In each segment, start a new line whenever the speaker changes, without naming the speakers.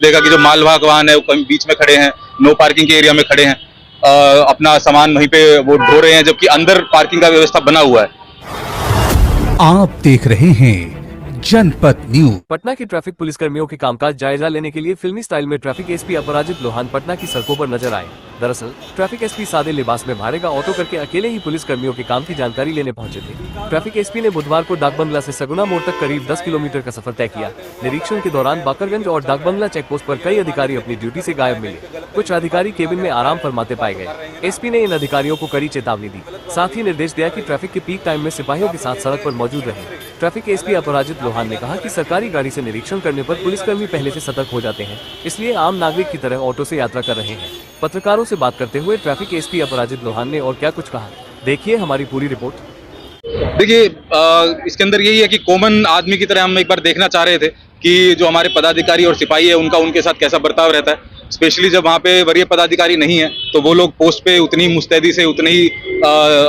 देखा कि जो मालवाहक वाहन है वो कहीं बीच में खड़े हैं, नो पार्किंग के एरिया में खड़े हैं, अपना सामान वहीं पे वो ढो रहे हैं, जबकि अंदर पार्किंग का व्यवस्था बना हुआ है।
आप देख रहे हैं जनपद न्यूज।
पटना के ट्रैफिक पुलिस कर्मियों के कामकाज जायजा लेने के लिए फिल्मी स्टाइल में ट्रैफिक एसपी अपराजित लोहान पटना की सड़कों पर नजर आए। दरअसल ट्रैफिक एसपी सादे लिबास में भारेगा ऑटो करके अकेले ही पुलिस कर्मियों के काम की जानकारी लेने पहुंचे थे। ट्रैफिक एसपी ने बुधवार को डाकबंगला से सगुना मोड़ तक करीब 10 किलोमीटर का सफर तय किया। निरीक्षण के दौरान बाकरगंज और डाकबंगला चेकपोस्ट पर कई अधिकारी अपनी ड्यूटी से गायब मिले। कुछ अधिकारी केबिन में आराम फरमाते पाए गए। एसपी ने इन अधिकारियों को कड़ी चेतावनी दी, साथ ही निर्देश दिया कि ट्रैफिक के पीक टाइम में सिपाहियों के साथ सड़क पर मौजूद रहे। ट्रैफिक एसपी अपराजित लोहान ने कहा कि सरकारी गाड़ी से निरीक्षण करने पर पुलिसकर्मी पहले से सतर्क हो जाते हैं, इसलिए आम नागरिक की तरह ऑटो से यात्रा कर रहे हैं। पत्रकारों से बात करते हुए ट्रैफिक एसपी अपराजित लोहान ने और क्या कुछ कहा, देखिए हमारी पूरी रिपोर्ट।
देखिए, इसके अंदर यही है कि कॉमन आदमी की तरह हम एक बार देखना चाह रहे थे कि जो हमारे पदाधिकारी और सिपाही है उनका उनके साथ कैसा बर्ताव रहता है। स्पेशली जब वहाँ पे वरीय पदाधिकारी नहीं है तो वो लोग पोस्ट पे उतनी मुस्तैदी से, उतनी ही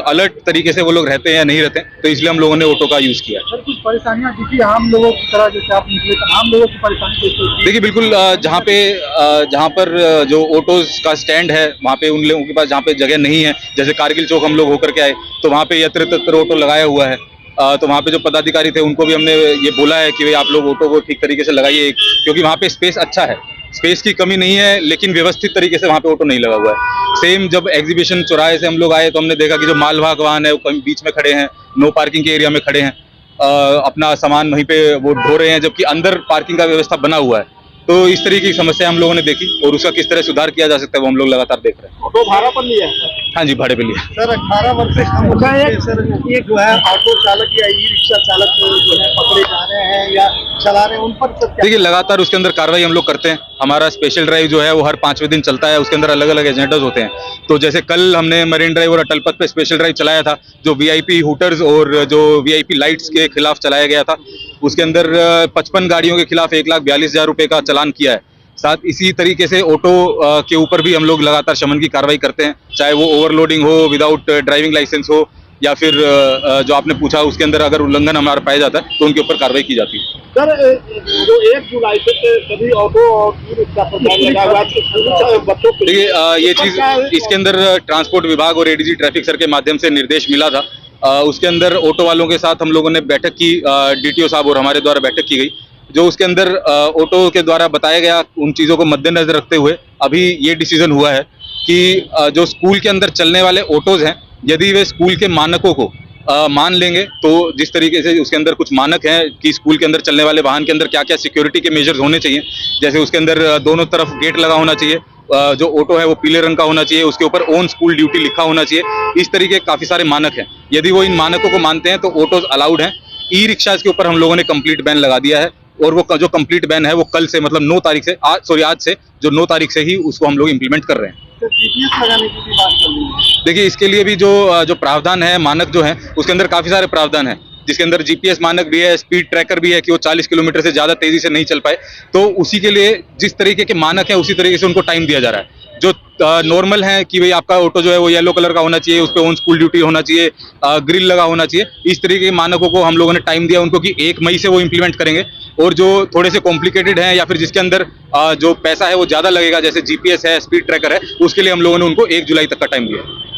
अलर्ट तरीके से वो लोग रहते हैं या नहीं रहते, तो इसलिए हम लोगों ने ऑटो का यूज किया।
सर, कुछ परेशानियां दिखी आम लोगों की तरह, जैसे आप निकले तो आम लोगों की परेशानी कैसे होती है?
देखिए, बिल्कुल जहाँ पर जो ऑटोज का स्टैंड है वहाँ पे उन लोगों के पास जहाँ पे जगह नहीं है, जैसे कारगिल चौक हम लोग होकर के आए तो वहाँ पे यत्र तत्र ऑटो लगाया हुआ है। तो वहाँ पे जो पदाधिकारी थे उनको भी हमने ये बोला है कि भाई आप लोग ऑटो को ठीक तरीके से लगाइए, क्योंकि वहाँ पे स्पेस अच्छा है, स्पेस की कमी नहीं है, लेकिन व्यवस्थित तरीके से वहाँ पे ऑटो नहीं लगा हुआ है। सेम जब एग्जीबिशन चौराहे से हम लोग आए तो हमने देखा कि जो मालवाहक वाहन है वो कहीं बीच में खड़े हैं, नो पार्किंग के एरिया में खड़े हैं, अपना सामान वहीं पे वो ढो रहे हैं, जबकि अंदर पार्किंग का व्यवस्था बना हुआ है। तो इस तरीके की समस्या हम लोगों ने देखी और उसका किस तरह सुधार किया जा सकता है वो हम लोग लगातार देख रहे हैं।
ऑटो भाड़ा पर लिया है?
हाँ जी, भाड़े पे लिया।
सर, 18 वर्ष से कम उम्र है सर, एक जो है ऑटो चालक या ई रिक्शा चालक जो है पकड़े जा रहे हैं या चला रहे हैं, उन पर सर क्या?
देखिए, लगातार उसके अंदर कार्रवाई हम लोग करते हैं। हमारा स्पेशल ड्राइव जो है वो हर 5वें दिन चलता है, उसके अंदर अलग अलग एजेंडाज होते हैं। तो जैसे कल हमने मरीन ड्राइव और अटल पथ पे स्पेशल ड्राइव चलाया था, जो वीआईपी हूटर्स और जो वीआईपी लाइट्स के खिलाफ चलाया गया था। उसके अंदर 55 गाड़ियों के खिलाफ 1,42,000 रुपए का चालान किया है। साथ इसी तरीके से ऑटो के ऊपर भी हम लोग लगातार शमन की कार्रवाई करते हैं, चाहे वो ओवरलोडिंग हो, विदाउट ड्राइविंग लाइसेंस हो, या फिर जो आपने पूछा उसके अंदर अगर उल्लंघन हमारा पाया जाता है तो उनके ऊपर कार्रवाई की जाती है।
सर, जो 1 जुलाई से सभी ऑटो और ई रिक्शा पर बैन लगा हुआ है बच्चों के लिए,
देखिए, ये चीज इसके अंदर ट्रांसपोर्ट विभाग और एडीजी ट्रैफिक सर के माध्यम से निर्देश मिला था। उसके अंदर ऑटो वालों के साथ हम लोगों ने बैठक की, डीटीओ साहब और हमारे द्वारा बैठक की गई। जो उसके अंदर ऑटो के द्वारा बताया गया उन चीज़ों को मद्देनजर रखते हुए अभी ये डिसीजन हुआ है कि जो स्कूल के अंदर चलने वाले ऑटोज हैं, यदि वे स्कूल के मानकों को मान लेंगे, तो जिस तरीके से उसके अंदर कुछ मानक हैं कि स्कूल के अंदर चलने वाले वाहन के अंदर क्या क्या सिक्योरिटी के मेजर्स होने चाहिए, जैसे उसके अंदर दोनों तरफ गेट लगा होना चाहिए, जो ऑटो है वो पीले रंग का होना चाहिए, उसके ऊपर ऑन स्कूल ड्यूटी लिखा होना चाहिए। इस तरीके काफ़ी सारे मानक हैं। यदि वो इन मानकों को मानते हैं तो ऑटोज अलाउड हैं। ई रिक्शाज के ऊपर हम लोगों ने कंप्लीट बैन लगा दिया है और वो जो कंप्लीट बैन है वो कल से, मतलब 9 तारीख से, आज से जो 9 तारीख से ही उसको हम लोग इम्प्लीमेंट कर रहे हैं।
तो जीपीएस लगाने की भी बात चल रही है।
देखिए, इसके लिए भी जो प्रावधान है, मानक जो है उसके अंदर काफ़ी सारे प्रावधान है, जिसके अंदर जीपीएस मानक भी है, स्पीड ट्रैकर भी है कि वो 40 किलोमीटर से ज़्यादा तेज़ी से नहीं चल पाए। तो उसी के लिए जिस तरीके के मानक है उसी तरीके से उनको टाइम दिया जा रहा है। जो नॉर्मल है कि भाई आपका ऑटो जो है वो येलो कलर का होना चाहिए, उस पर ऑन स्कूल ड्यूटी होना चाहिए, ग्रिल लगा होना चाहिए, इस तरीके के मानकों को हम लोगों ने टाइम दिया उनको कि 1 मई से वो इम्प्लीमेंट करेंगे। और जो थोड़े से कॉम्प्लिकेटेड हैं या फिर जिसके अंदर जो पैसा है वो ज़्यादा लगेगा, जैसे जीपीएस है, स्पीड ट्रैकर है, उसके लिए हम लोगों ने उनको 1 जुलाई तक का टाइम दिया है।